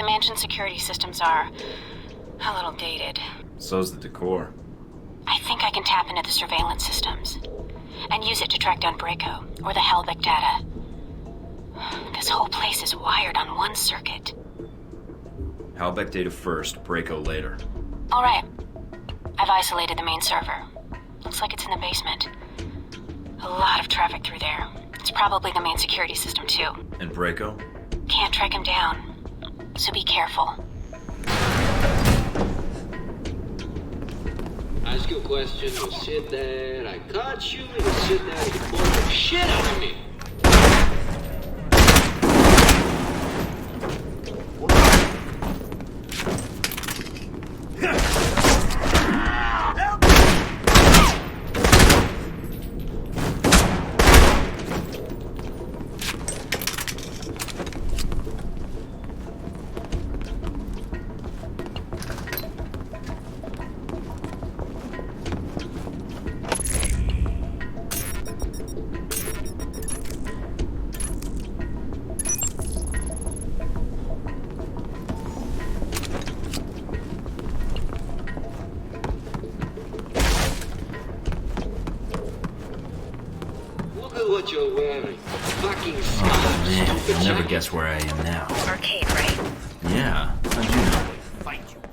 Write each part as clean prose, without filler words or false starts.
The mansion security systems are a little dated. So's the decor. I think I can tap into the surveillance systems and use it to track down Braco or the Helbeck data. This whole place is wired on one circuit. Halbeck data first, Braco later. All right. I've isolated the main server. Looks like it's in the basement. A lot of traffic through there. It's probably the main security system, too. And Braco? Can't track him down, so be careful. Ask you a question, you sit there, I cut you, you sit there, you bore the shit out of me. What you're wearing. Fucking scum. Oh man, you'll never guess where I am now. Arcade, right? Yeah, how'd you know?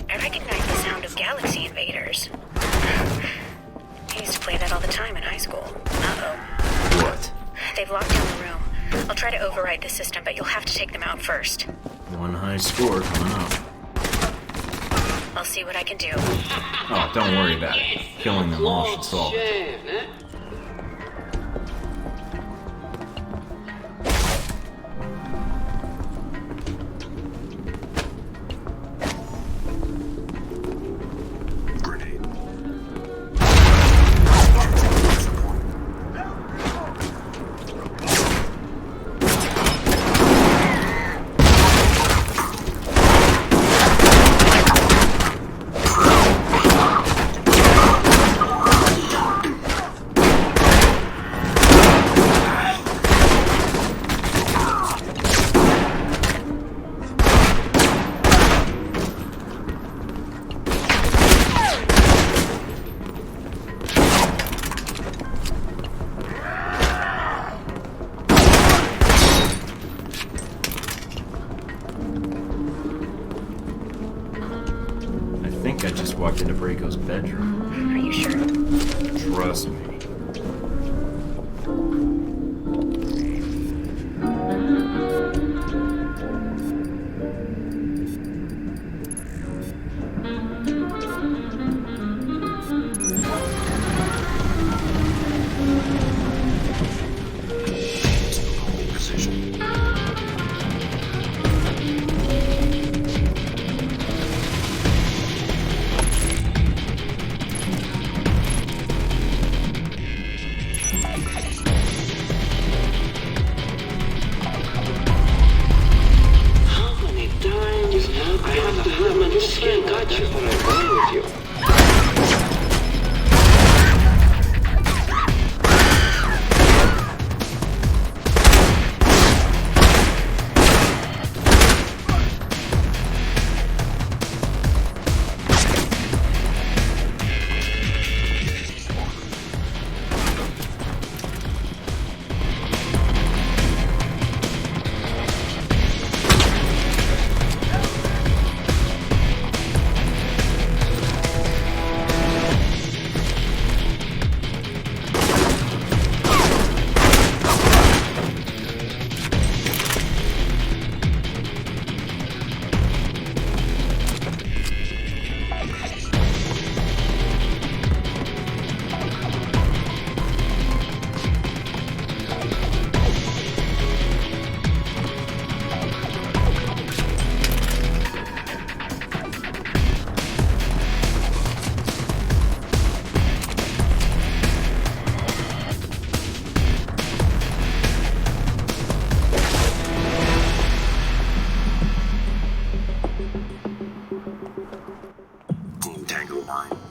I recognize the sound of Galaxy Invaders. I used to play that all the time in high school. Uh-oh. What? They've locked down the room. I'll try to override the system, but you'll have to take them out first. One high score coming up. I'll see what I can do. Oh, don't worry about it. Killing them all should solve it. I just walked into Braco's bedroom. Are you sure? Trust me.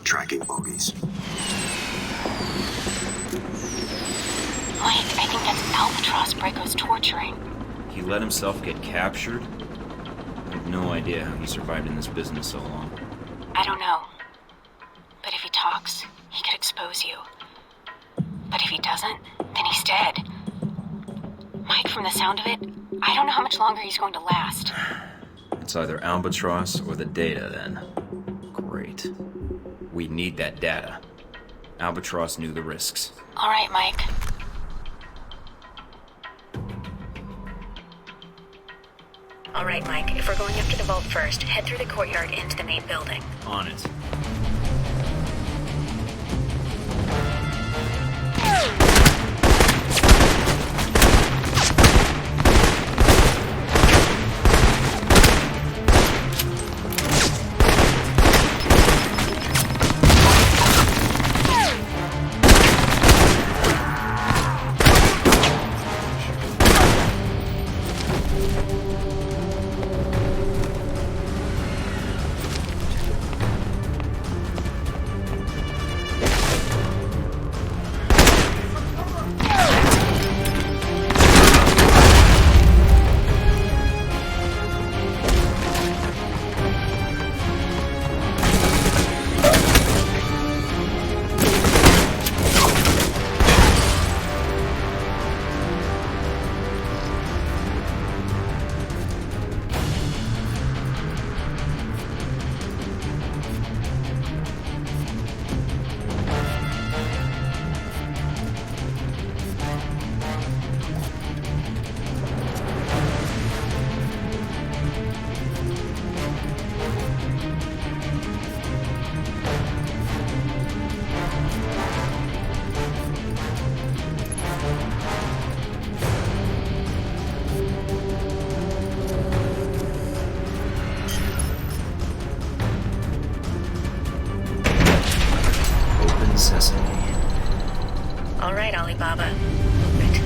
tracking bogies. Wait, I think that's Albatross Braco's torturing. He let himself get captured? No idea how he survived in this business so long. I don't know. But if he talks, he could expose you. But if he doesn't, then he's dead. Mike, from the sound of it, I don't know how much longer he's going to last. It's either Albatross or the data, then. Great. We need that data. Albatross knew the risks. All right, Mike. All right, Mike. If we're going up to the vault first, head through the courtyard into the main building. On it. All right, Alibaba. Move it.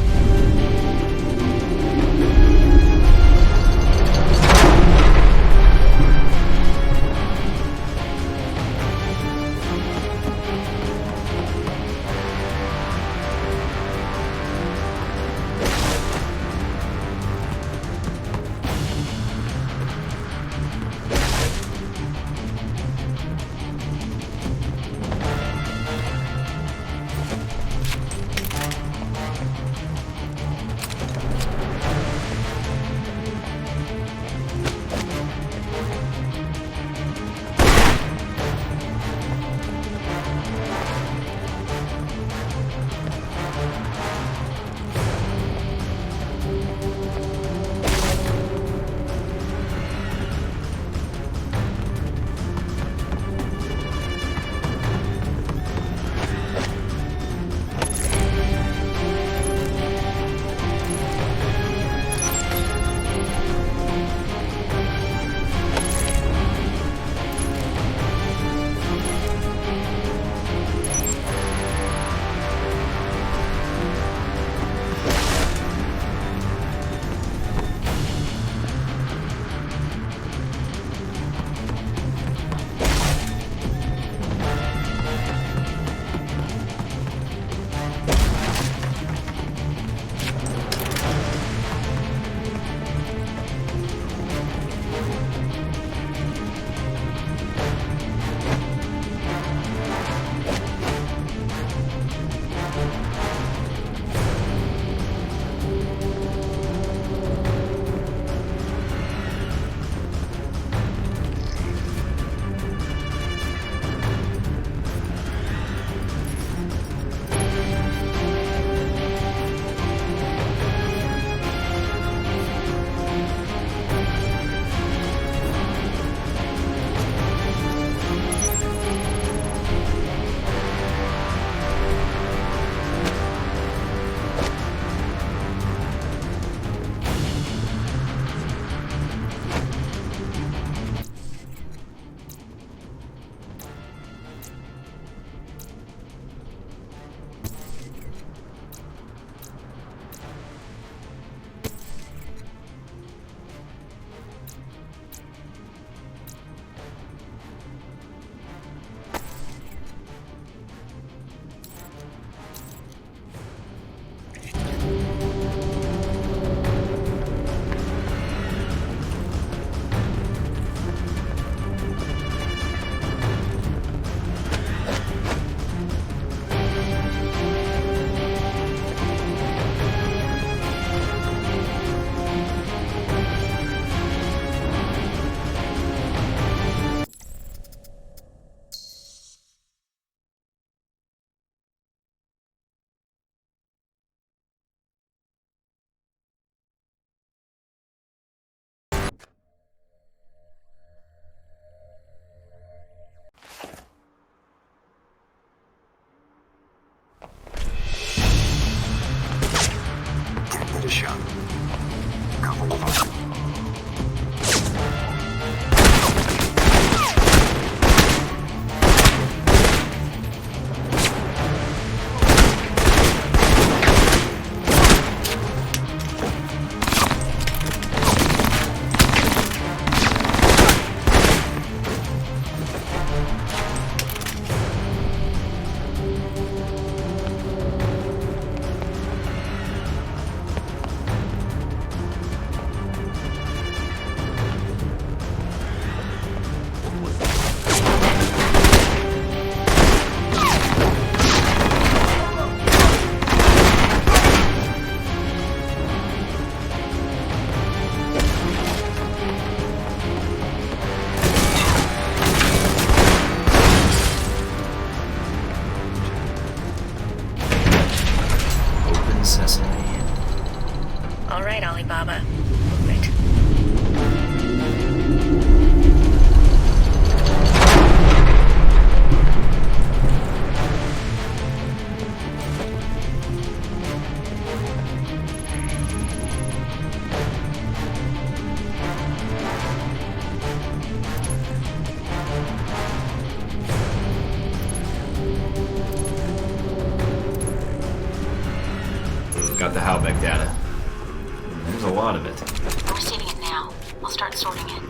shot. Couple of them. All right, Alibaba. Move it. Got the Halbeck data. There's a lot of it. I'm receiving it now. I'll start sorting it.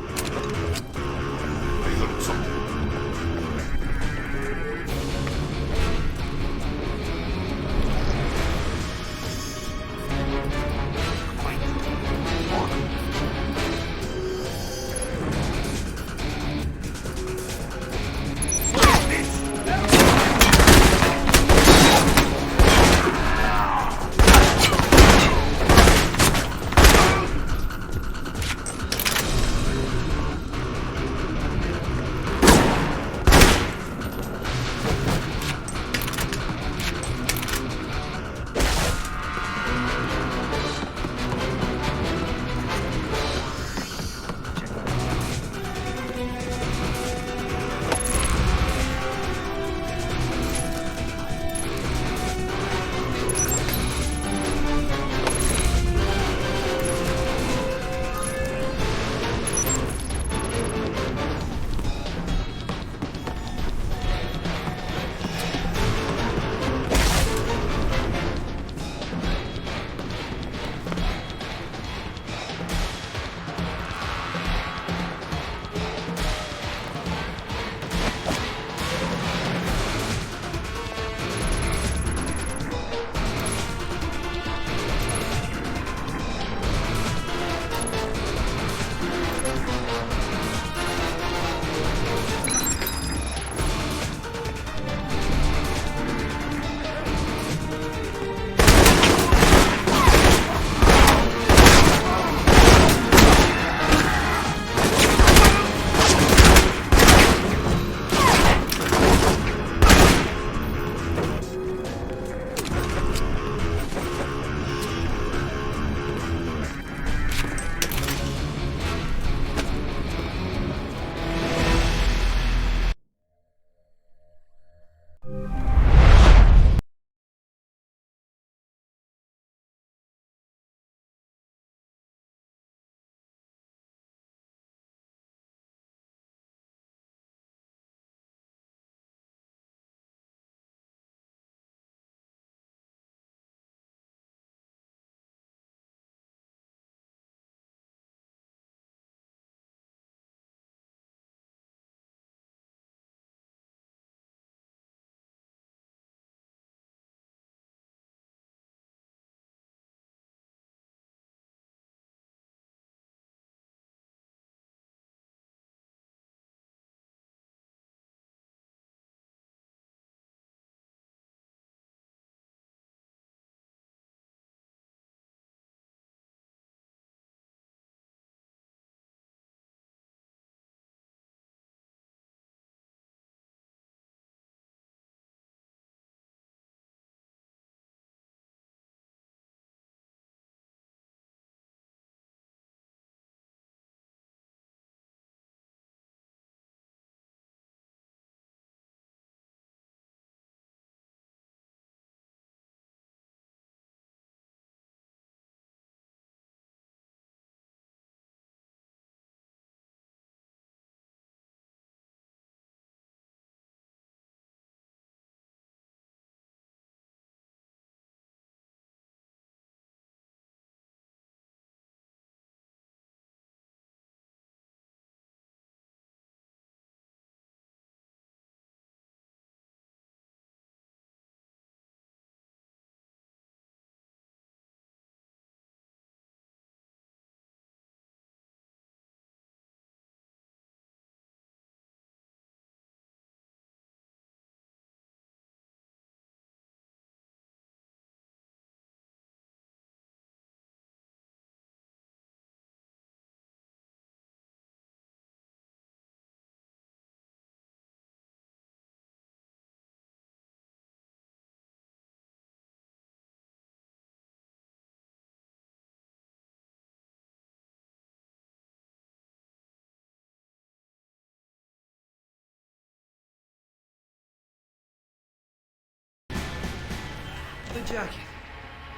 The jacket.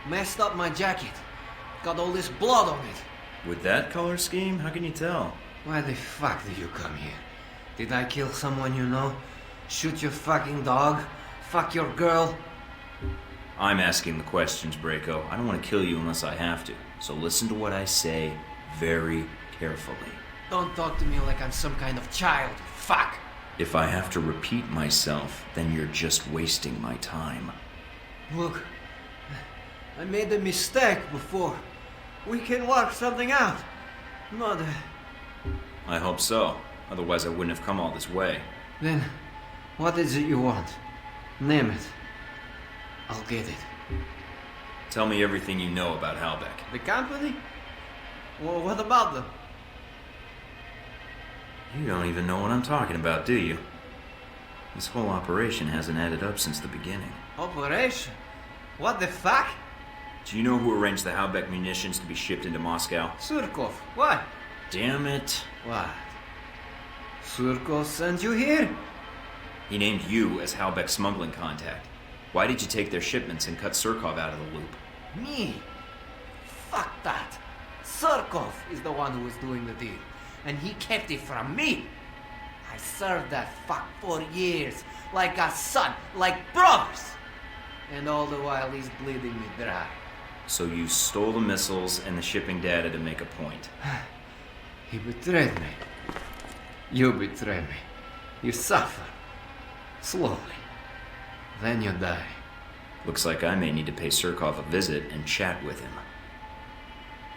Messed up my jacket. Got all this blood on it. With that color scheme, how can you tell? Why the fuck did you come here? Did I kill someone you know? Shoot your fucking dog? Fuck your girl? I'm asking the questions, Braco. I don't want to kill you unless I have to. So listen to what I say very carefully. Don't talk to me like I'm some kind of child, you fuck! If I have to repeat myself, then you're just wasting my time. Look, I made a mistake before. We can work something out. Not I hope so. Otherwise I wouldn't have come all this way. Then, what is it you want? Name it. I'll get it. Tell me everything you know about Halbeck. The company? Well, what about them? You don't even know what I'm talking about, do you? This whole operation hasn't added up since the beginning. Operation? What the fuck? Do you know who arranged the Halbeck munitions to be shipped into Moscow? СУРКОВ. What? Damn it. What? СУРКОВ sent you here? He named you as Halbeck's smuggling contact. Why did you take their shipments and cut СУРКОВ out of the loop? Me? Fuck that. СУРКОВ is the one who was doing the deal. And he kept it from me. I served that fuck for years. Like a son. Like brothers. And all the while he's bleeding me dry. So you stole the missiles and the shipping data to make a point. He betrayed me. You betrayed me. You suffer. Slowly. Then you die. Looks like I may need to pay СУРКОВ a visit and chat with him.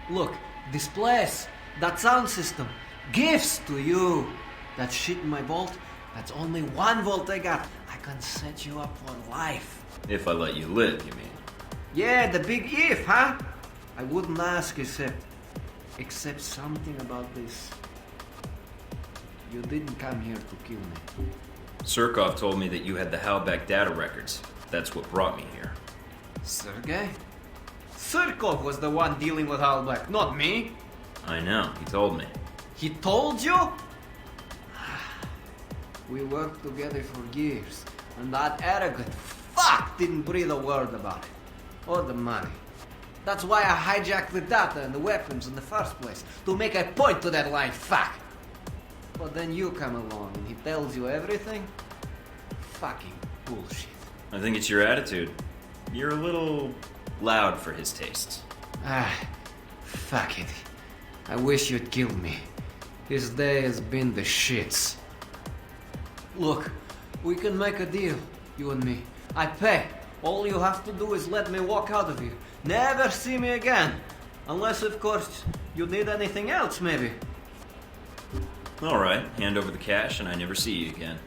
Look, this place, that sound system, gifts to you. That shit in my vault, that's only 1 volt I got. I can set you up for life. If I let you live, you mean? Yeah, the big if, huh? I wouldn't ask except something about this. You didn't come here to kill me. СУRKOV told me that you had the Halbeck data records. That's what brought me here. Sergey? СУRКОВ was the one dealing with Halbeck, not me. I know, he told me. He told you? We worked together for years, and that arrogant fuck didn't breathe a word about it. Or the money. That's why I hijacked the data and the weapons in the first place, to make a point to that lying fuck. But then you come along and he tells you everything? Fucking bullshit. I think it's your attitude. You're a little loud for his tastes. Fuck it. I wish you'd killed me. His day has been the shits. Look, we can make a deal, you and me. I pay. All you have to do is let me walk out of here. Never see me again. Unless, of course, you need anything else, maybe. Alright, hand over the cash and I never see you again.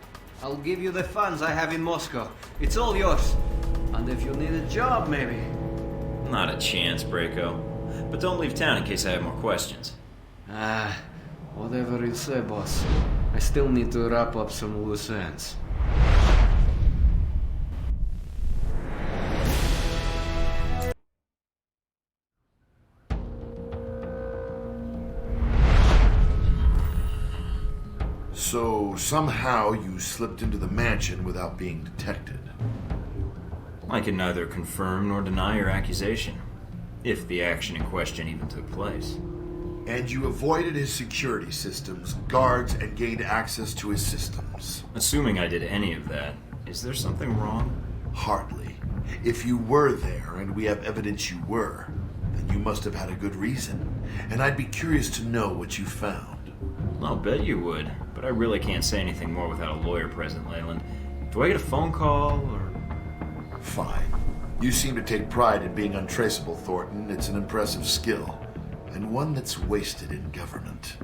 I'll give you the funds I have in Moscow. It's all yours. And if you need a job, maybe. Not a chance, Braco. But don't leave town in case I have more questions. Whatever you say, boss. I still need to wrap up some loose ends. So, somehow you slipped into the mansion without being detected. I can neither confirm nor deny your accusation, if the action in question even took place. And you avoided his security systems, guards, and gained access to his systems. Assuming I did any of that, is there something wrong? Hardly. If you were there, and we have evidence you were, then you must have had a good reason. And I'd be curious to know what you found. I'll bet you would, but I really can't say anything more without a lawyer present, Leyland. Do I get a phone call, or...? Fine. You seem to take pride in being untraceable, Thornton. It's an impressive skill, and one that's wasted in government.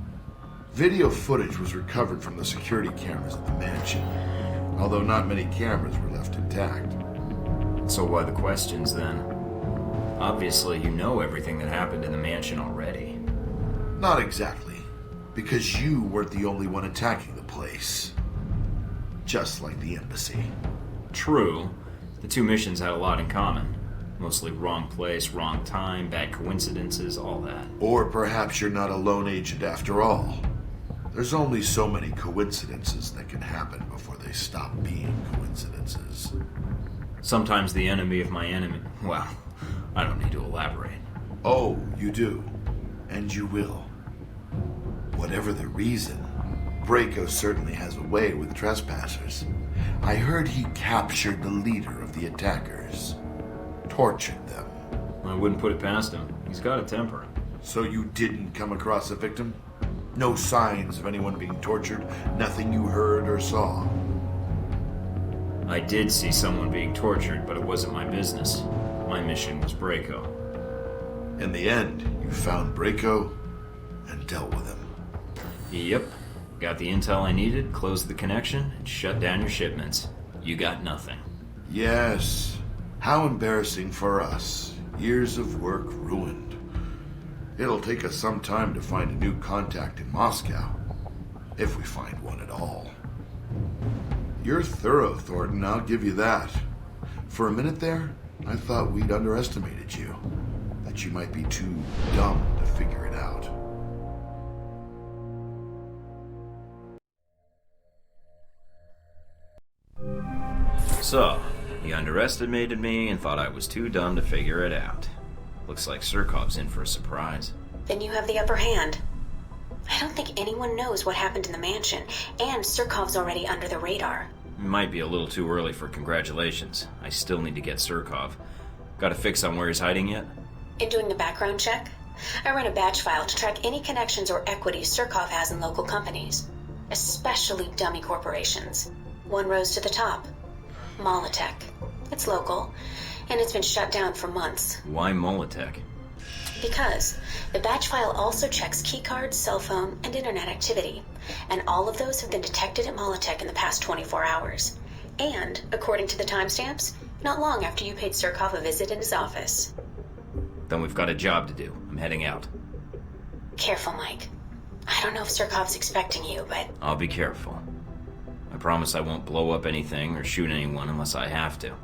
Video footage was recovered from the security cameras at the mansion, although not many cameras were left intact. So why the questions, then? Obviously, you know everything that happened in the mansion already. Not exactly, because you weren't the only one attacking the place. Just like the embassy. True. The two missions had a lot in common. Mostly wrong place, wrong time, bad coincidences, all that. Or perhaps you're not a lone agent after all. There's only so many coincidences that can happen before they stop being coincidences. Sometimes the enemy of my enemy... Well, I don't need to elaborate. Oh, you do. And you will. Whatever the reason, Braco certainly has a way with trespassers. I heard he captured the leader of the attackers. Tortured them. I wouldn't put it past him. He's got a temper. So you didn't come across a victim? No signs of anyone being tortured? Nothing you heard or saw? I did see someone being tortured, but it wasn't my business. My mission was Braco. In the end, you found Braco and dealt with him. Yep. Got the intel I needed, closed the connection, and shut down your shipments. You got nothing. Yes. How embarrassing for us. Years of work ruined. It'll take us some time to find a new contact in Moscow. If we find one at all. You're thorough, Thornton, I'll give you that. For a minute there, I thought we'd underestimated you. That you might be too dumb to figure it out. So, he underestimated me and thought I was too dumb to figure it out. Looks like СУРКОV's in for a surprise. Then you have the upper hand. I don't think anyone knows what happened in the mansion, and СУRКОV's already under the radar. Might be a little too early for congratulations. I still need to get СУRКОV. Got a fix on where he's hiding yet? In doing the background check, I run a batch file to track any connections or equities СУRКОV has in local companies, especially dummy corporations. One rose to the top. Molotech. It's local, and it's been shut down for months. Why Molotech? Because the batch file also checks keycards, cell phone, and internet activity, and all of those have been detected at Molotech in the past 24 hours. And, according to the timestamps, not long after you paid СУRКОV a visit in his office. Then we've got a job to do. I'm heading out. Careful, Mike. I don't know if СУRКOV's expecting you, but... I'll be careful. I promise I won't blow up anything or shoot anyone unless I have to.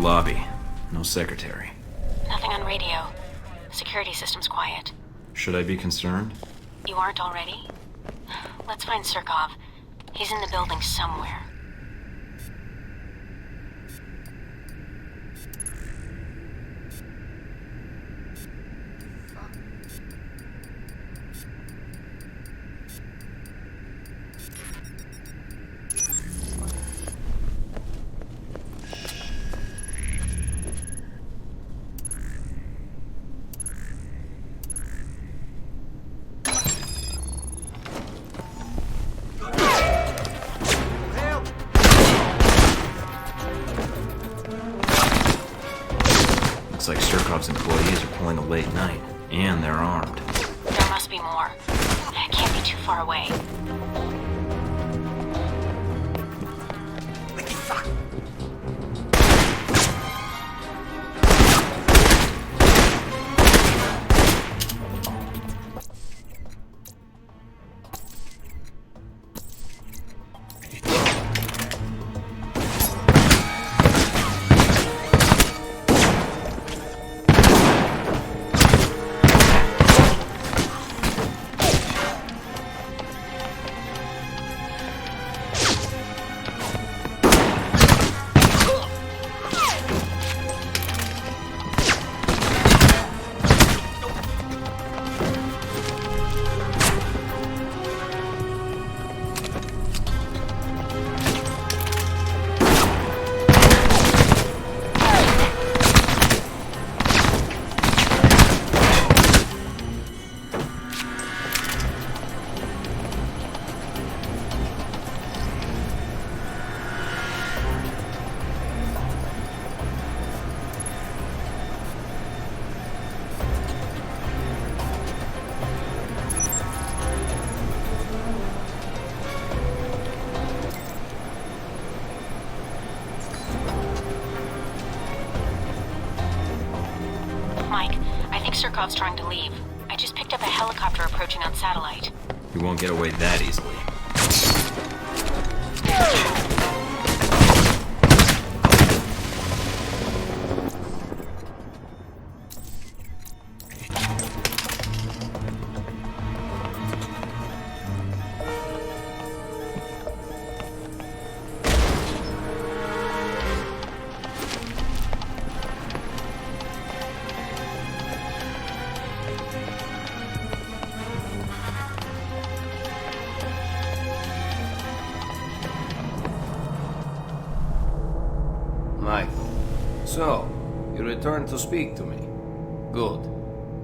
Lobby. No secretary. Nothing on radio. Security system's quiet. Should I be concerned? You aren't already? Let's find СУRКОV. He's in the building somewhere. Looks like СУRКОV's employees are pulling a late night, and they're armed. There must be more. It can't be too far away. What the fuck? Mike, I think СУРКОV's trying to leave. I just picked up a helicopter approaching on satellite. He won't get away that easily. Mike, so, you returned to speak to me. Good.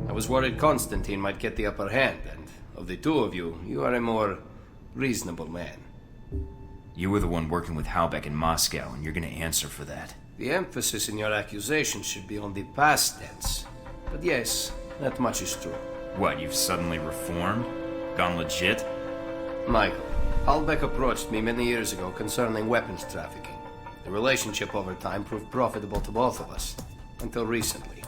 I was worried Constantine might get the upper hand, and of the two of you, you are a more reasonable man. You were the one working with Halbeck in Moscow, and you're gonna answer for that. The emphasis in your accusation should be on the past tense. But yes, that much is true. What, you've suddenly reformed? Gone legit? Michael, Halbeck approached me many years ago concerning weapons trafficking. The relationship over time proved profitable to both of us, until recently.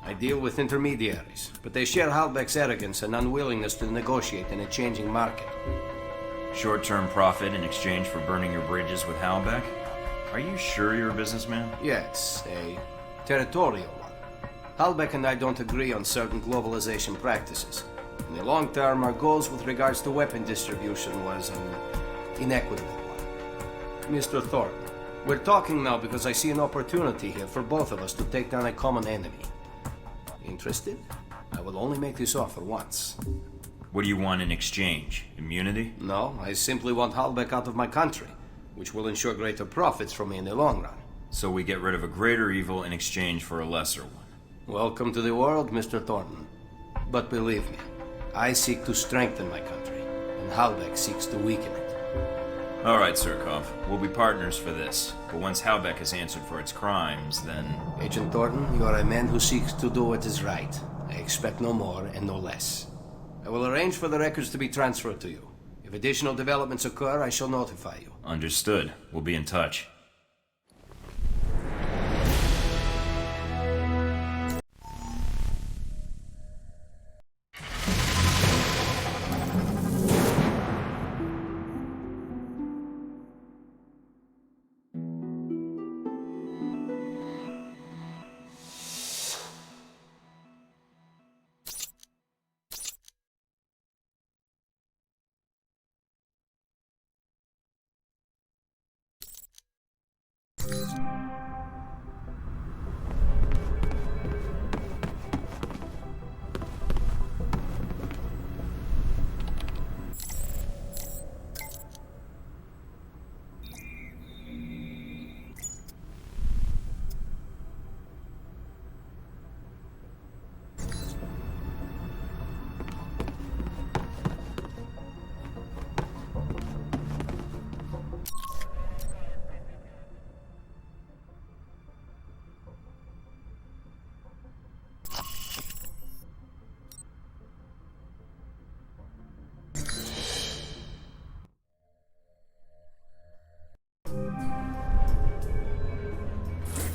I deal with intermediaries, but they share Halbeck's arrogance and unwillingness to negotiate in a changing market. Short-term profit in exchange for burning your bridges with Halbeck? Are you sure you're a businessman? Yes, a territorial one. Halbeck and I don't agree on certain globalization practices. In the long term, our goals with regards to weapon distribution was an inequitable one. Mr. Thornton, we're talking now because I see an opportunity here for both of us to take down a common enemy. Interested? I will only make this offer once. What do you want in exchange? Immunity? No, I simply want Halbeck out of my country, which will ensure greater profits for me in the long run. So we get rid of a greater evil in exchange for a lesser one. Welcome to the world, Mr. Thornton. But believe me, I seek to strengthen my country, and Halbeck seeks to weaken it. All right, СУРКОВ. We'll be partners for this. But once Halbeck has answered for its crimes, then... Agent Thornton, you are a man who seeks to do what is right. I expect no more and no less. I will arrange for the records to be transferred to you. If additional developments occur, I shall notify you. Understood. We'll be in touch.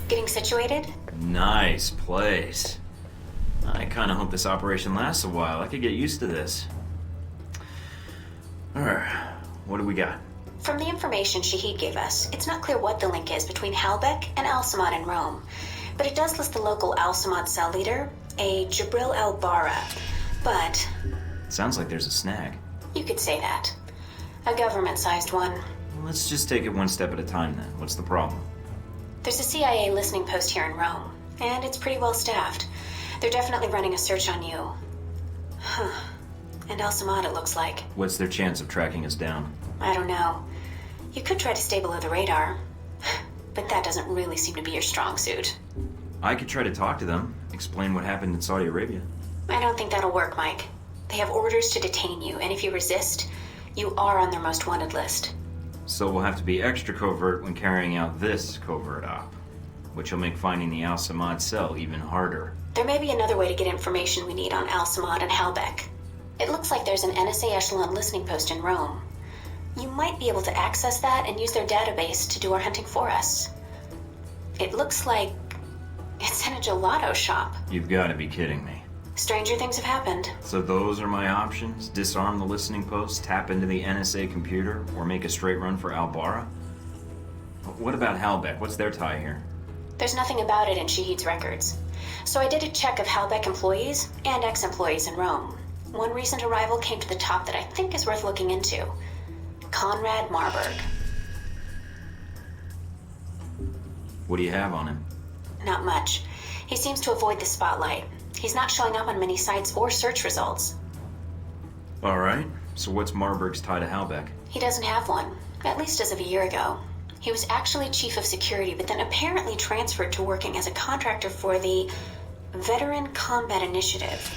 Getting situated? Nice place. I kind of hope this operation lasts a while. I could get used to this. Alright, what do we got? From the information Shahid gave us, it's not clear what the link is between Halbeck and Al-Samad in Rome. But it does list the local Al-Samad cell leader, a Jibril al-Bara. But... Sounds like there's a snag. you could say that. A government-sized one. Let's just take it one step at a time then. What's the problem? There's a CIA listening post here in Rome, and it's pretty well staffed. They're definitely running a search on you. Huh. And Al-Samad, it looks like. What's their chance of tracking us down? I don't know. You could try to stay below the radar, but that doesn't really seem to be your strong suit. I could try to talk to them, explain what happened in Saudi Arabia. I don't think that'll work, Mike. They have orders to detain you, and if you resist, you are on their most wanted list. So we'll have to be extra covert when carrying out this covert op, which will make finding the Al-Samad cell even harder. There may be another way to get information we need on Al-Samad and Halbeck. It looks like there's an NSA echelon listening post in Rome. You might be able to access that and use their database to do our hunting for us. It looks like It's in a gelato shop. You've got to be kidding me. Stranger things have happened. So those are my options? Disarm the listening post, tap into the NSA computer, or make a straight run for Albara? What about Halbeck? What's their tie here? There's nothing about it in Shahid's records. So I did a check of Halbeck employees and ex-employees in Rome. One recent arrival came to the top that I think is worth looking into. Conrad Marburg. What do you have on him? Not much. He seems to avoid the spotlight. He's not showing up on many sites or search results. All right. So what's Marburg's tie to Halbeck? He doesn't have one, at least as of a year ago. He was actually chief of security, but then apparently transferred to working as a contractor for the Veteran Combat Initiative.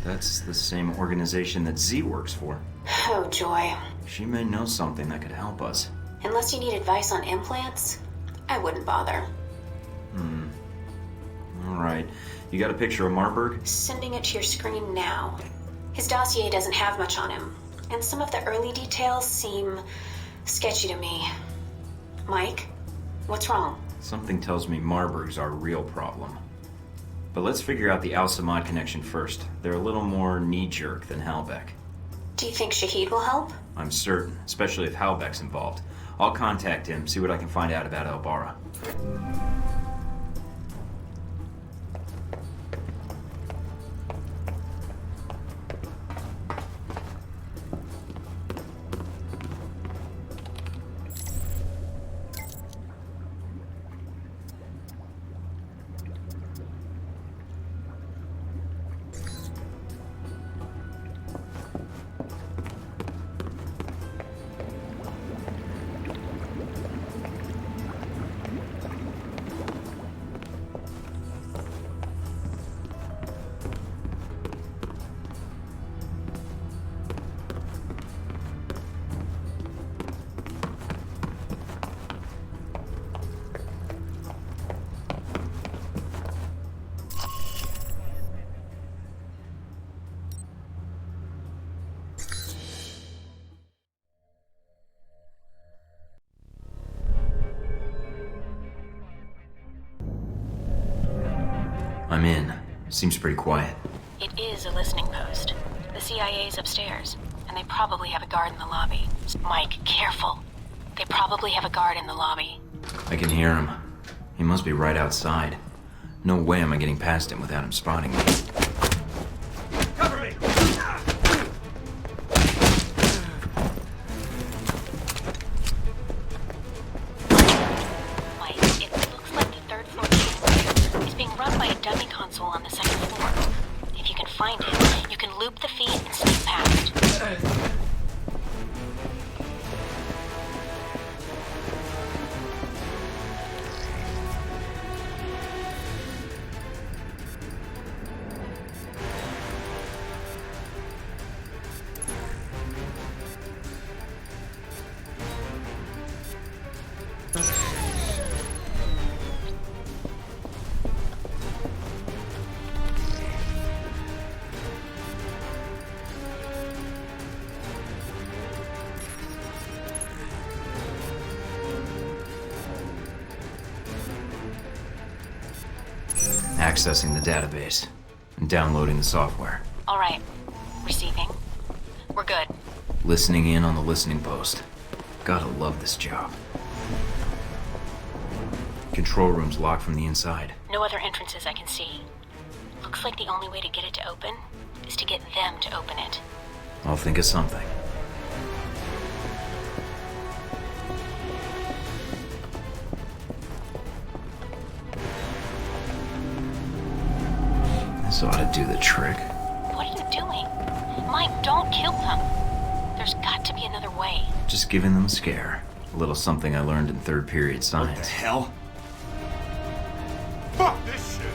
That's the same organization that Z works for. Oh, joy. She may know something that could help us. Unless you need advice on implants, I wouldn't bother. All right. You got a picture of Marburg? Sending it to your screen now. His dossier doesn't have much on him, and some of the early details seem sketchy to me. Mike, what's wrong? Something tells me Marburg's our real problem. But let's figure out the Al-Samad connection first. They're a little more knee-jerk than Halbeck. Do you think Shahid will help? I'm certain, especially if Halbeck's involved. I'll contact him, see what I can find out about Albara. I'm in. Seems pretty quiet. It is a listening post. The CIA's upstairs, and they probably have a guard in the lobby. Mike, careful. They probably have a guard in the lobby. I can hear him. He must be right outside. No way am I getting past him without him spotting me. Cover me! Mike, it looks like the third floor chamber is being run by a dummy console on the second floor. If you can find it, you can loop the feed and sneak past. Accessing the database and downloading the software. All right. Receiving. We're good. Listening in on the listening post. Gotta love this job. Control room's locked from the inside. No other entrances I can see. Looks like the only way to get it to open is to get them to open it. I'll think of something. This ought to do the trick. What are you doing? Mike, don't kill them. There's got to be another way. Just giving them a scare. A little something I learned in third period science. What the hell? Fuck this shit!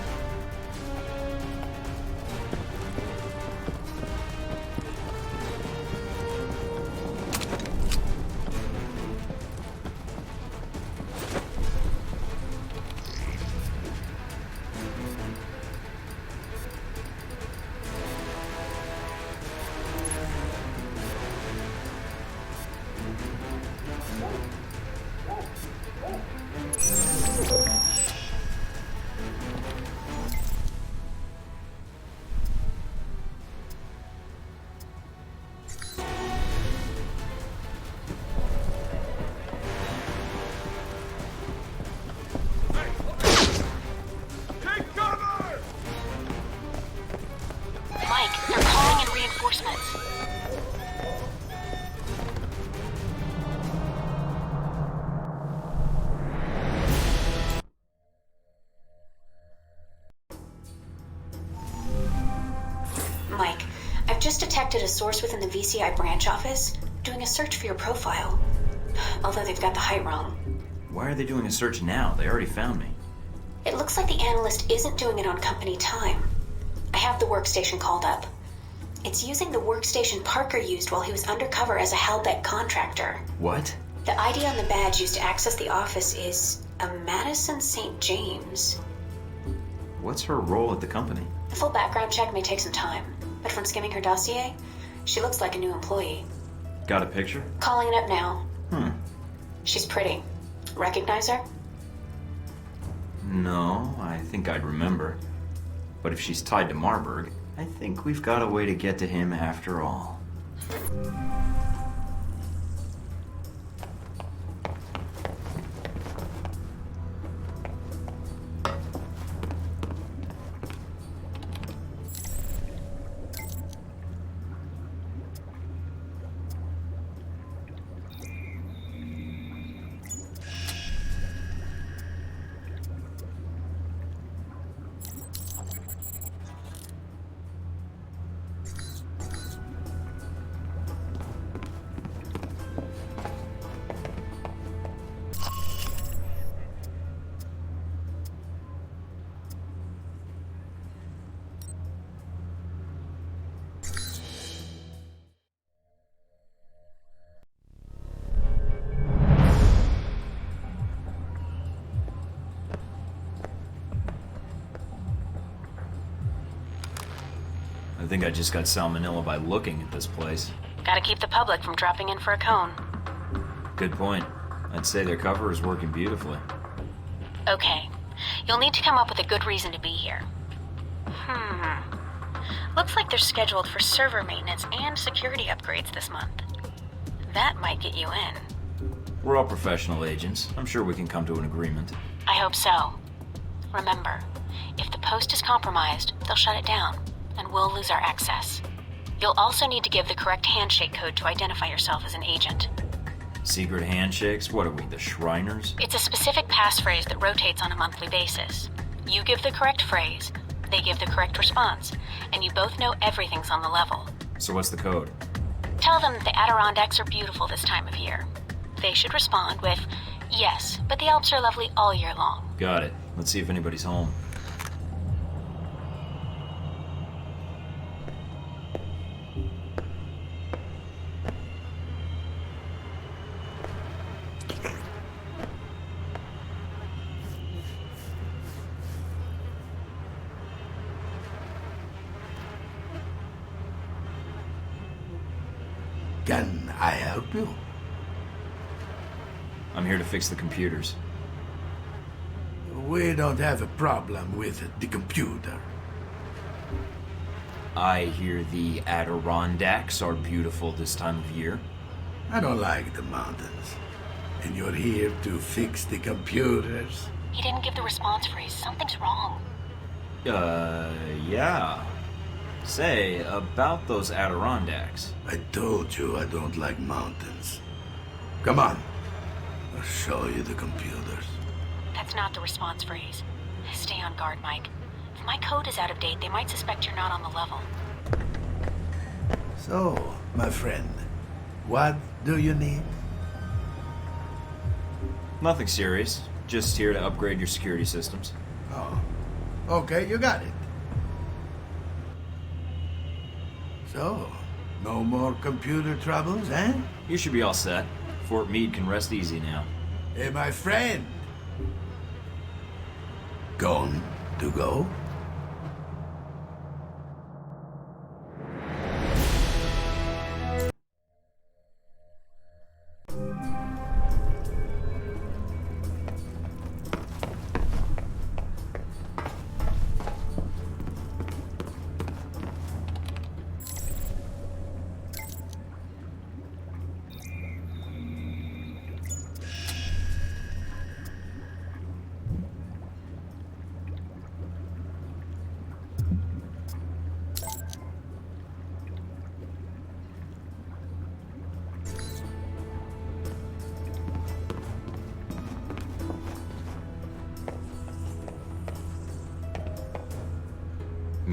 just detected a source within the VCI branch office doing a search for your profile. Although they've got the height wrong. Why are they doing a search now? They already found me. It looks like the analyst isn't doing it on company time. I have the workstation called up. It's using the workstation Parker used while he was undercover as a Halbeck contractor. What? The ID on the badge used to access the office is a Madison St. James. What's her role at the company? A full background check may take some time, but from skimming her dossier, she looks like a new employee. Got a picture? Calling it up now. She's pretty. Recognize her? No, I think I'd remember. But if she's tied to Marburg, I think we've got a way to get to him after all. I think I just got salmonella by looking at this place. Gotta keep the public from dropping in for a cone. Good point. I'd say their cover is working beautifully. Okay. You'll need to come up with a good reason to be here. Looks like they're scheduled for server maintenance and security upgrades this month. That might get you in. We're all professional agents. I'm sure we can come to an agreement. I hope so. Remember, if the post is compromised, they'll shut it down, and we'll lose our access. You'll also need to give the correct handshake code to identify yourself as an agent. Secret handshakes? What are we, the Shriners? It's a specific passphrase that rotates on a monthly basis. You give the correct phrase, they give the correct response, and you both know everything's on the level. So what's the code? Tell them that the Adirondacks are beautiful this time of year. They should respond with, yes, but the Alps are lovely all year long. Got it. Let's see if anybody's home. Can I help you? I'm here to fix the computers. We don't have a problem with the computer. I hear the Adirondacks are beautiful this time of year. I don't like the mountains. And you're here to fix the computers? He didn't give the response phrase. Something's wrong. Yeah. Say, about those Adirondacks. I told you I don't like mountains. Come on. I'll show you the computers. That's not the response phrase. Stay on guard, Mike. If my code is out of date, they might suspect you're not on the level. So, my friend, what do you need? Nothing serious. Just here to upgrade your security systems. Oh, okay, you got it. So, no more computer troubles, eh? You should be all set. Fort Meade can rest easy now. Hey, my friend. Gone to go?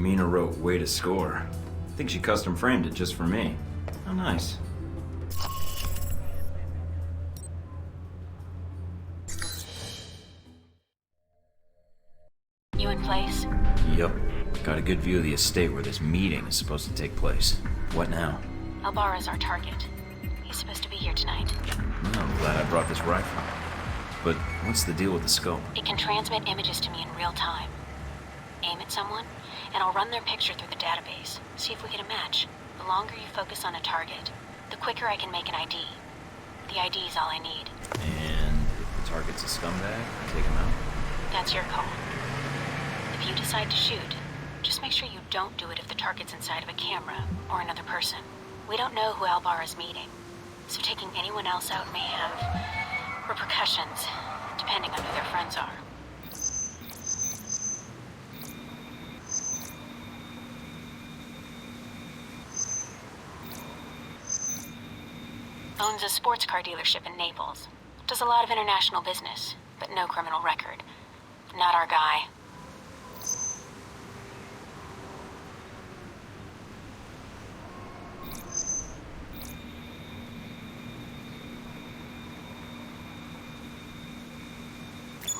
Mina wrote, way to score. I think she custom framed it just for me. How nice. You in place? Yep. Got a good view of the estate where this meeting is supposed to take place. What now? Albara's our target. He's supposed to be here tonight. Well, I'm glad I brought this rifle. But what's the deal with the scope? It can transmit images to me in real time. Aim at someone, and I'll run their picture through the database. See if we get a match. The longer you focus on a target, the quicker I can make an ID. The ID is all I need. And if the target's a scumbag, I take him out? That's your call. If you decide to shoot, just make sure you don't do it if the target's inside of a camera or another person. We don't know who Albara's meeting, so taking anyone else out may have repercussions, depending on who their friends are. Owns a sports car dealership in Naples. Does a lot of international business, but no criminal record. Not our guy.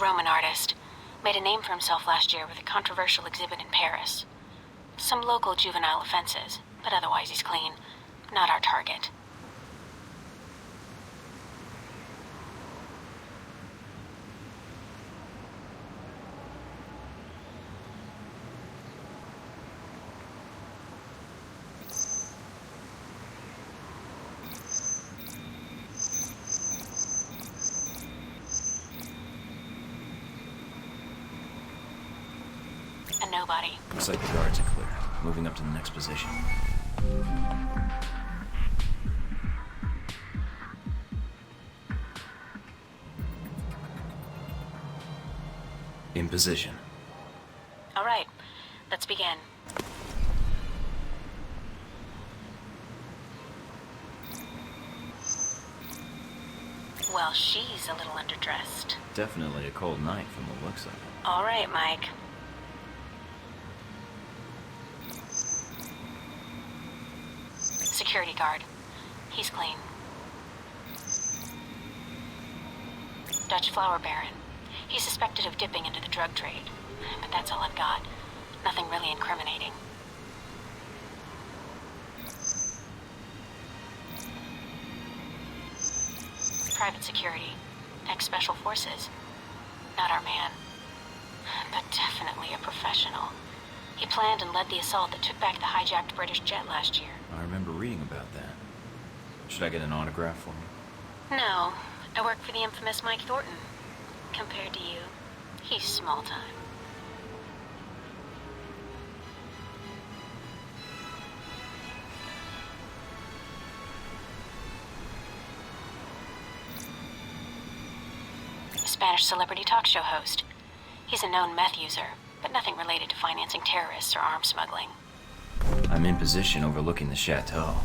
Roman artist. Made a name for himself last year with a controversial exhibit in Paris. Some local juvenile offenses, but otherwise he's clean. Not our target. A nobody. Looks like the guards are clear. Moving up to the next position. In position. All right, let's begin. Well, she's a little underdressed. Definitely a cold night from the looks of it. All right, Mike. Security guard. He's clean. Dutch flower baron. He's suspected of dipping into the drug trade. But that's all I've got. Nothing really incriminating. Private security. Ex-special forces. Not our man. But definitely a professional. He planned and led the assault that took back the hijacked British jet last year. I remember reading about that. Should I get an autograph for me? No, I work for the infamous Mike Thornton. Compared to you, he's small time. Spanish celebrity talk show host. He's a known meth user, but nothing related to financing terrorists or arms smuggling. I'm in position overlooking the chateau.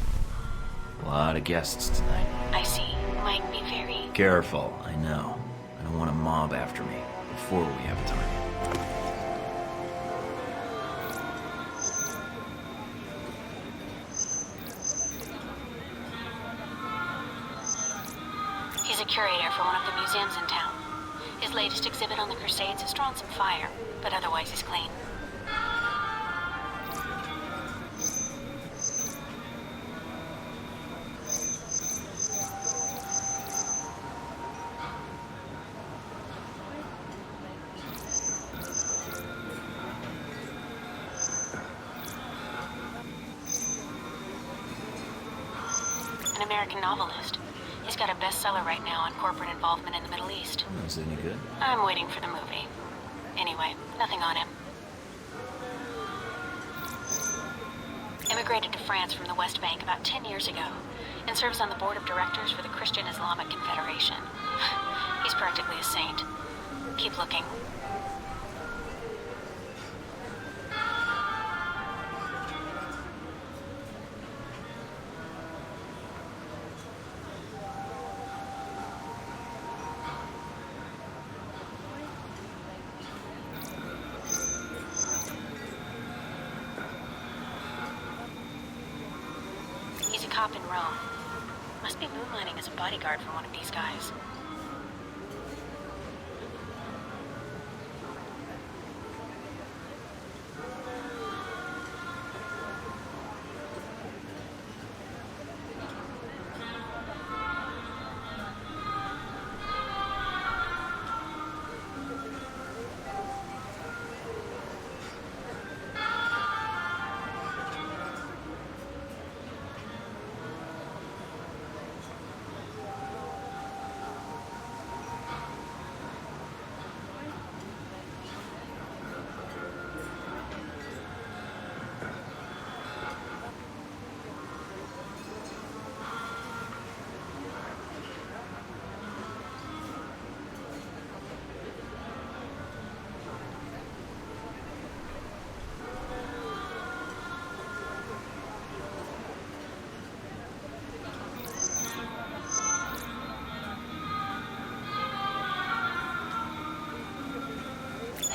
A lot of guests tonight. I see. Might be very... Careful, I know. I don't want a mob after me before we have a target. He's a curator for one of the museums in town. His latest exhibit on the Crusades has drawn some fire, but otherwise he's clean. An American novelist. He's got a bestseller right now on corporate involvement in the Middle East. Oh, is it any good? I'm waiting for the movie. Anyway, nothing on him. Immigrated to France from the West Bank about 10 years ago and serves on the board of directors for the Christian Islamic Confederation. He's practically a saint. Keep looking. cop in Rome. Must be moonlighting as a bodyguard for one of these guys.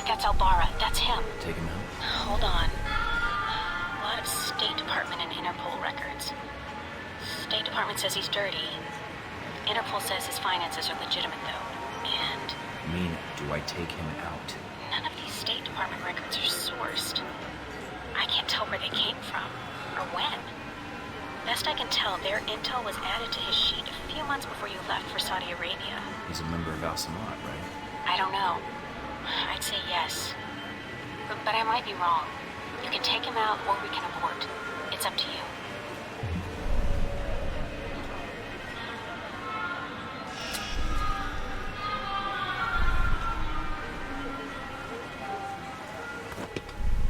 That's Albara. That's him. Take him out. Hold on. A lot of State Department and Interpol records. State Department says he's dirty. Interpol says his finances are legitimate, though. And I mean, do I take him out? none of these State Department records are sourced. I can't tell where they came from, or when. Best I can tell, their intel was added to his sheet a few months before you left for Saudi Arabia. He's a member of Al-Samad, right? I don't know. I'd say yes. But I might be wrong. You can take him out or we can abort. It's up to you.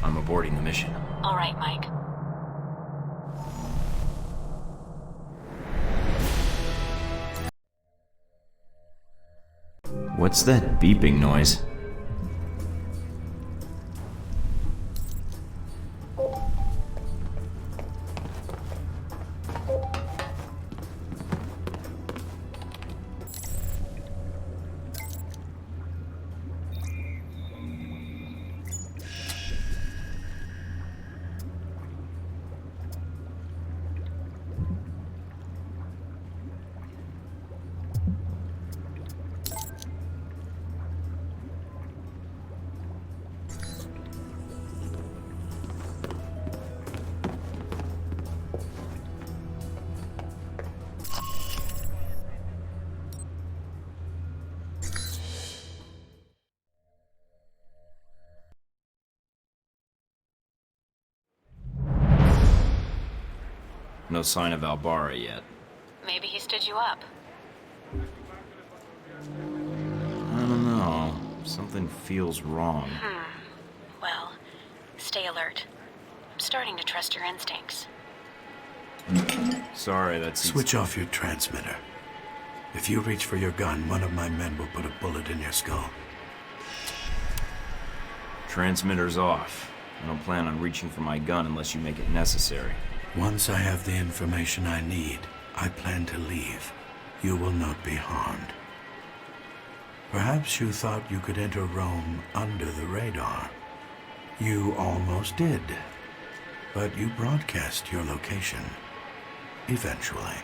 I'm aborting the mission. All right, Mike. What's that beeping noise? No sign of Albara yet. Maybe he stood you up. I don't know. Something feels wrong. Well, stay alert. I'm starting to trust your instincts. Sorry, that's... Switch off your transmitter. If you reach for your gun, one of my men will put a bullet in your skull. Transmitter's off. I don't plan on reaching for my gun unless you make it necessary. Once I have the information I need, I plan to leave. You will not be harmed. Perhaps you thought you could enter Rome under the radar. You almost did. But you broadcast your location. Eventually.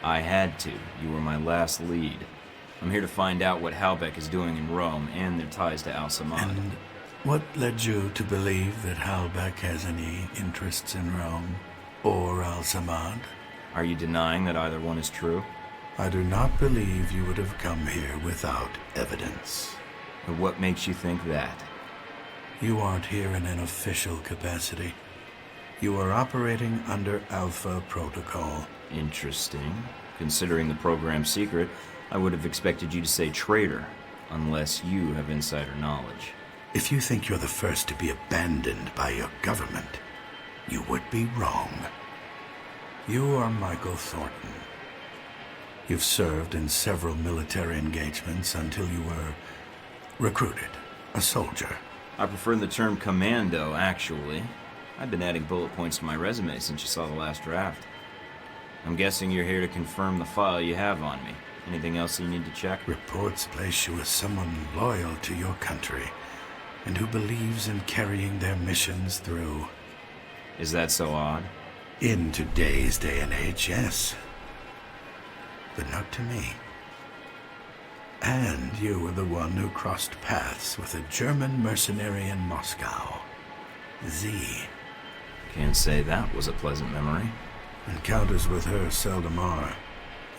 I had to. You were my last lead. I'm here to find out what Halbeck is doing in Rome and their ties to Al-Samad. And what led you to believe that Halbeck has any interests in Rome or Al-Samad? Are you denying that either one is true? I do not believe you would have come here without evidence. And what makes you think that? You aren't here in an official capacity. You are operating under Alpha Protocol. Interesting. Considering the program's secret, I would have expected you to say traitor, unless you have insider knowledge. If you think you're the first to be abandoned by your government, you would be wrong. You are Michael Thornton. You've served in several military engagements until you were recruited, a soldier. I prefer the term commando, actually. I've been adding bullet points to my resume since you saw the last draft. I'm guessing you're here to confirm the file you have on me. Anything else you need to check? Reports place you as someone loyal to your country and who believes in carrying their missions through. Is that so odd? In today's day and age, yes. But not to me. And you were the one who crossed paths with a German mercenary in Moscow. Z. Can't say that was a pleasant memory. Encounters with her seldom are,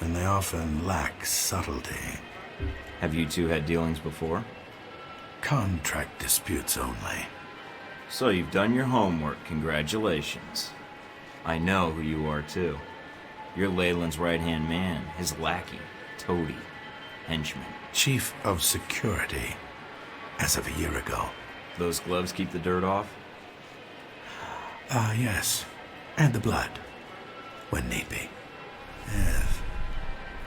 and they often lack subtlety. Have you two had dealings before? Contract disputes only. So you've done your homework, congratulations. I know who you are too. You're Leyland's right-hand man, his lackey, toady, henchman. Chief of Security, as of a year ago. Those gloves keep the dirt off? Yes. And the blood, when need be. Yes.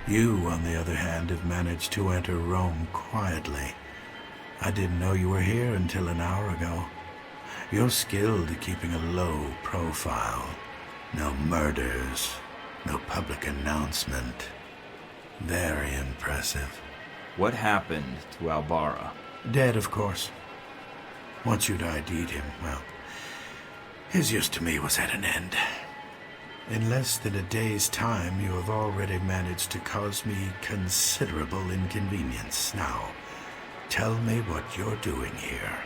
You, on the other hand, have managed to enter Rome quietly. I didn't know you were here until an hour ago. You're skilled at keeping a low profile. No murders, no public announcement. Very impressive. What happened to Albara? Dead, of course. Once you'd ID'd him, well, his use to me was at an end. In less than a day's time, you have already managed to cause me considerable inconvenience. Now, tell me what you're doing here.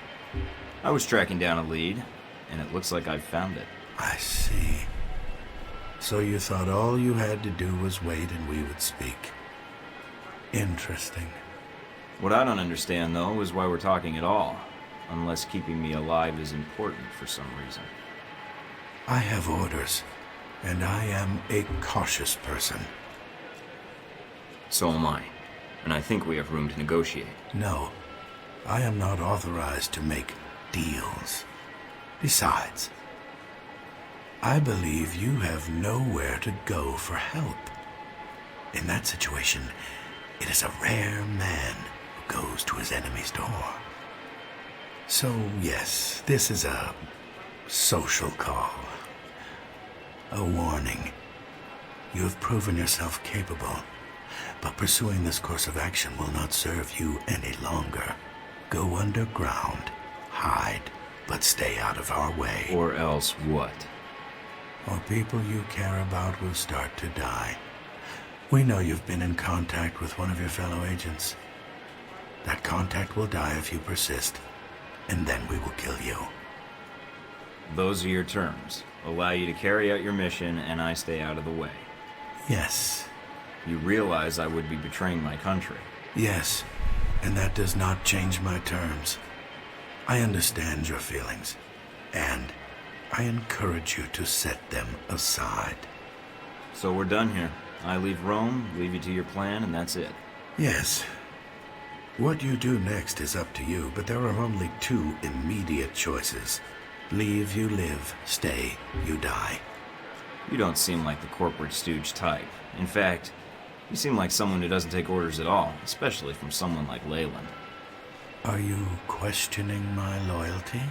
I was tracking down a lead, and it looks like I've found it. I see. So you thought all you had to do was wait and we would speak. Interesting. What I don't understand, though, is why we're talking at all, unless keeping me alive is important for some reason. I have orders, and I am a cautious person. So am I, and I think we have room to negotiate. No, I am not authorized to make deals. Besides, I believe you have nowhere to go for help. In that situation, it is a rare man who goes to his enemy's door. So, yes, this is a social call. A warning. You have proven yourself capable, but pursuing this course of action will not serve you any longer. Go underground, hide, but stay out of our way. Or else what? Or people you care about will start to die. We know you've been in contact with one of your fellow agents. That contact will die if you persist, and then we will kill you. Those are your terms. Allow you to carry out your mission, and I stay out of the way. Yes. You realize I would be betraying my country. Yes, and that does not change my terms. I understand your feelings, and I encourage you to set them aside. So we're done here. I leave Rome, leave you to your plan, and that's it. Yes. What you do next is up to you, but there are only two immediate choices. Leave, you live. Stay, you die. You don't seem like the corporate stooge type. In fact, you seem like someone who doesn't take orders at all, especially from someone like Leyland. Are you questioning my loyalty?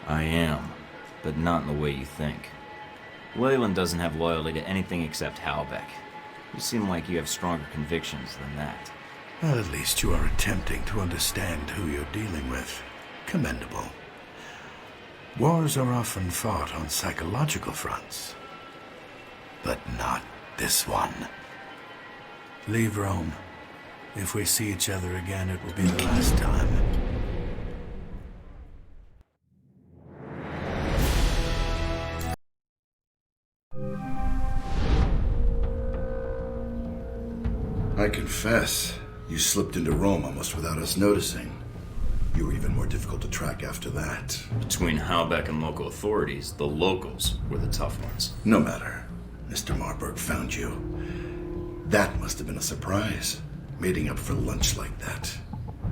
I am, but not in the way you think. Leyland doesn't have loyalty to anything except Halbeck. You seem like you have stronger convictions than that. Well, at least you are attempting to understand who you're dealing with. Commendable. Wars are often fought on psychological fronts, but not this one. Leave Rome. If we see each other again, it will be the last time. I confess, you slipped into Rome almost without us noticing. You were even more difficult to track after that. Between Halbeck and local authorities, the locals were the tough ones. No matter. Mr. Marburg found you. That must have been a surprise, meeting up for lunch like that.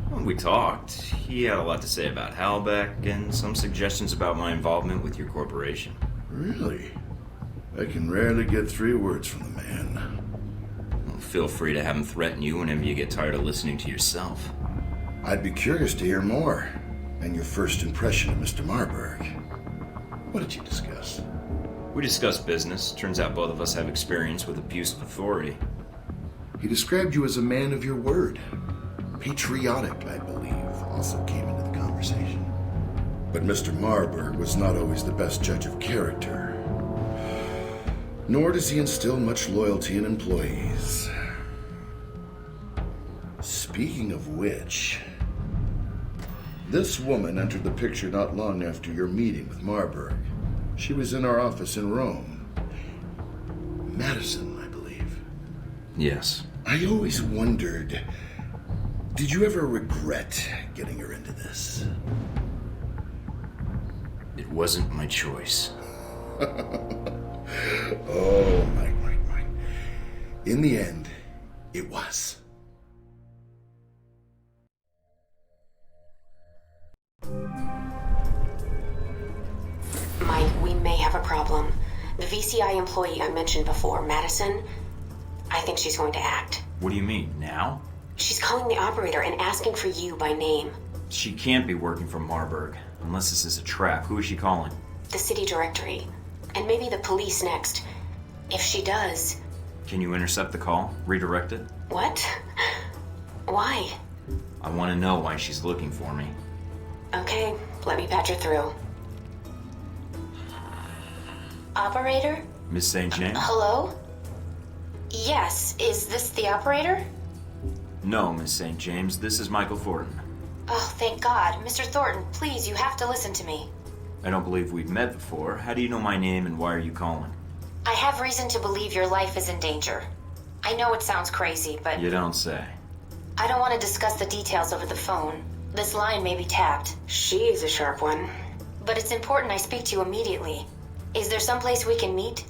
When we talked, he had a lot to say about Halbeck and some suggestions about my involvement with your corporation. Really? I can rarely get 3 words from the man. Well, feel free to have him threaten you whenever you get tired of listening to yourself. I'd be curious to hear more, and your first impression of Mr. Marburg. What did you discuss? We discussed business. Turns out both of us have experience with abuse of authority. He described you as a man of your word. Patriotic, I believe, also came into the conversation. But Mr. Marburg was not always the best judge of character. Nor does he instill much loyalty in employees. Speaking of which, this woman entered the picture not long after your meeting with Marburg. She was in our office in Rome. Madison, I believe. Yes. I always wondered, did you ever regret getting her into this? It wasn't my choice. Oh, Mike. In the end, it was. Mike, we may have a problem. The VCI employee I mentioned before, Madison, I think she's going to act. What do you mean, now? She's calling the operator and asking for you by name. She can't be working for Marburg. Unless this is a trap. Who is she calling? The city directory. And maybe the police next. If she does... Can you intercept the call? Redirect it? What? Why? I want to know why she's looking for me. Okay, let me patch her through. Operator? Miss St. James? Hello? Yes, is this the operator? No, Miss St. James. This is Michael Thornton. Oh, thank God. Mr. Thornton, please, you have to listen to me. I don't believe we've met before. How do you know my name and why are you calling? I have reason to believe your life is in danger. I know it sounds crazy, but... You don't say. I don't want to discuss the details over the phone. This line may be tapped. She's a sharp one. But it's important I speak to you immediately. Is there someplace we can meet?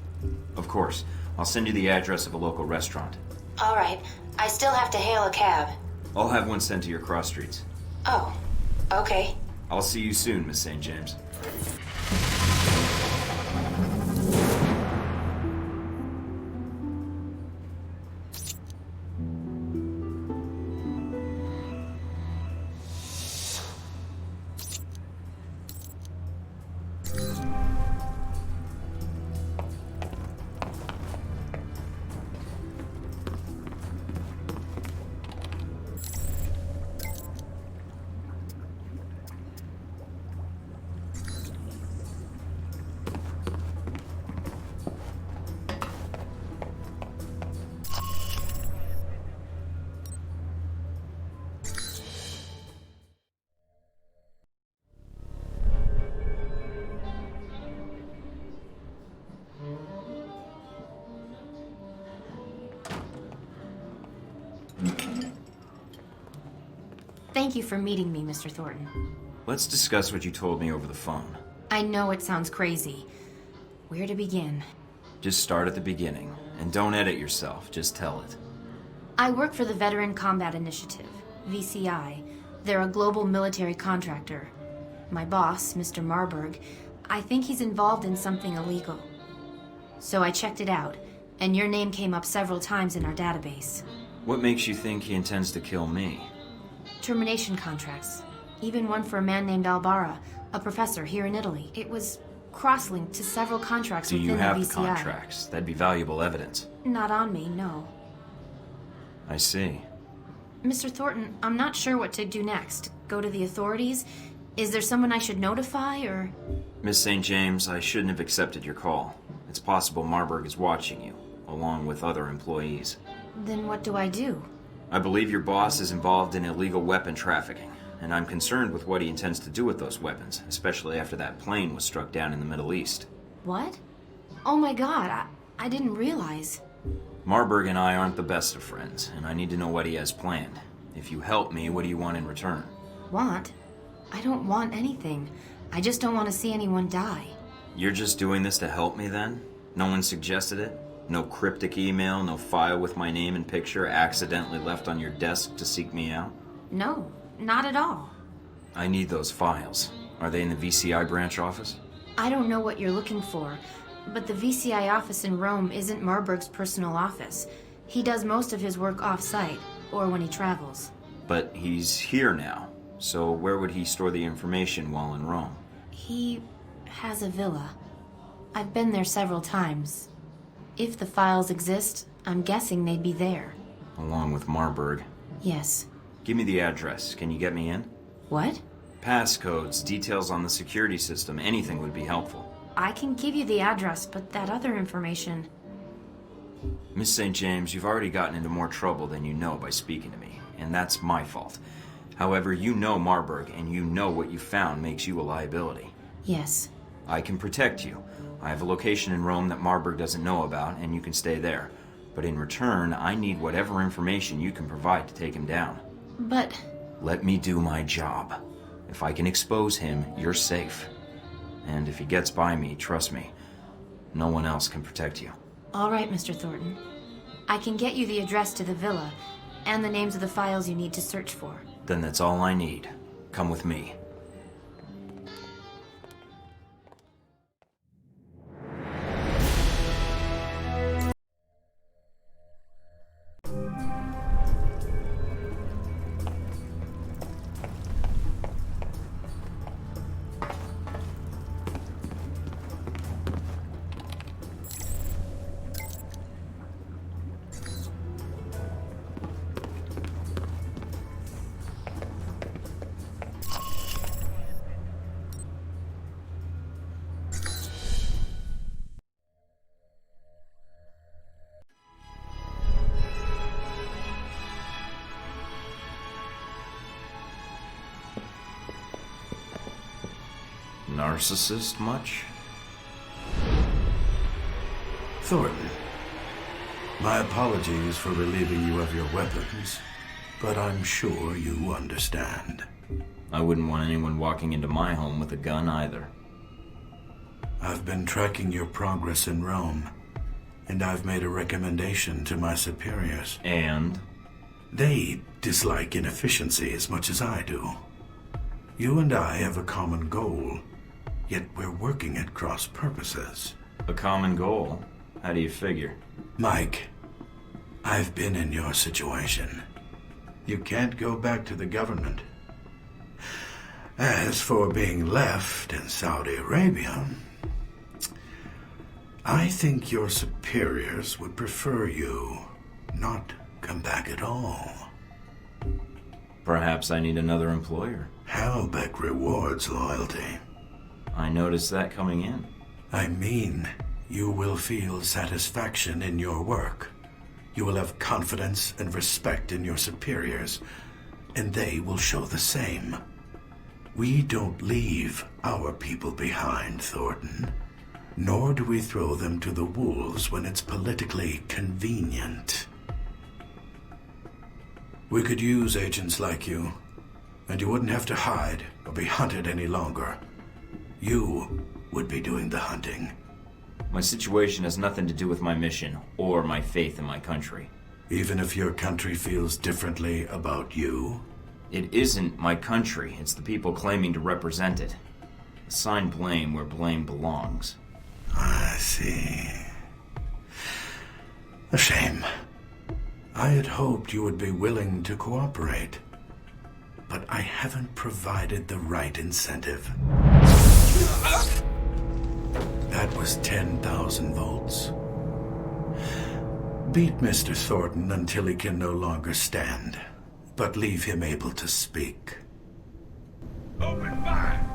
Of course. I'll send you the address of a local restaurant. All right. I still have to hail a cab. I'll have one sent to your cross streets. Oh, okay. I'll see you soon, Miss St. James. Thank you for meeting me, Mr. Thornton. Let's discuss what you told me over the phone. I know it sounds crazy. Where to begin? Just start at the beginning. And don't edit yourself, just tell it. I work for the Veteran Combat Initiative, VCI. They're a global military contractor. My boss, Mr. Marburg, I think he's involved in something illegal. So I checked it out, and your name came up several times in our database. What makes you think he intends to kill me? Termination contracts. Even one for a man named Albara, a professor here in Italy. It was cross-linked to several contracts Do within you have the the VCI. contracts? That'd be valuable evidence. Not on me, no. I see. Mr. Thornton, I'm not sure what to do next. Go to the authorities? Is there someone I should notify, or...? Miss St. James, I shouldn't have accepted your call. It's possible Marburg is watching you, along with other employees. Then what do I do? I believe your boss is involved in illegal weapon trafficking, and I'm concerned with what he intends to do with those weapons, especially after that plane was struck down in the Middle East. What? Oh my God, I didn't realize. Marburg and I aren't the best of friends, and I need to know what he has planned. If you help me, what do you want in return? Want? I don't want anything. I just don't want to see anyone die. You're just doing this to help me then? No one suggested it? No cryptic email, no file with my name and picture accidentally left on your desk to seek me out? No, not at all. I need those files. Are they in the VCI branch office? I don't know what you're looking for, but the VCI office in Rome isn't Marburg's personal office. He does most of his work off-site, or when he travels. But he's here now, so where would he store the information while in Rome? He has a villa. I've been there several times. If the files exist, I'm guessing they'd be there. Along with Marburg. Yes. Give me the address. Can you get me in? What? Passcodes, details on the security system, anything would be helpful. I can give you the address, but that other information... Miss St. James, you've already gotten into more trouble than you know by speaking to me, and that's my fault. However, you know Marburg, and you know what you found makes you a liability. Yes. I can protect you. I have a location in Rome that Marburg doesn't know about, and you can stay there. But in return, I need whatever information you can provide to take him down. But... Let me do my job. If I can expose him, you're safe. And if he gets by me, trust me, no one else can protect you. All right, Mr. Thornton. I can get you the address to the villa, and the names of the files you need to search for. Then that's all I need. Come with me. Narcissist much? Thornton, my apologies for relieving you of your weapons, but I'm sure you understand. I wouldn't want anyone walking into my home with a gun either. I've been tracking your progress in Rome, and I've made a recommendation to my superiors. And? They dislike inefficiency as much as I do. You and I have a common goal, yet we're working at cross purposes. A common goal? How do you figure? Mike, I've been in your situation. You can't go back to the government. As for being left in Saudi Arabia, I think your superiors would prefer you not come back at all. Perhaps I need another employer. Halbeck rewards loyalty. I noticed that coming in. I mean, you will feel satisfaction in your work. You will have confidence and respect in your superiors, and they will show the same. We don't leave our people behind, Thornton. Nor do we throw them to the wolves when it's politically convenient. We could use agents like you, and you wouldn't have to hide or be hunted any longer. You would be doing the hunting. My situation has nothing to do with my mission or my faith in my country. Even if your country feels differently about you? It isn't my country. It's the people claiming to represent it. Assign blame where blame belongs. I see. A shame. I had hoped you would be willing to cooperate, but I haven't provided the right incentive. That was 10,000 volts. Beat Mr. Thornton until he can no longer stand, but leave him able to speak. Open fire!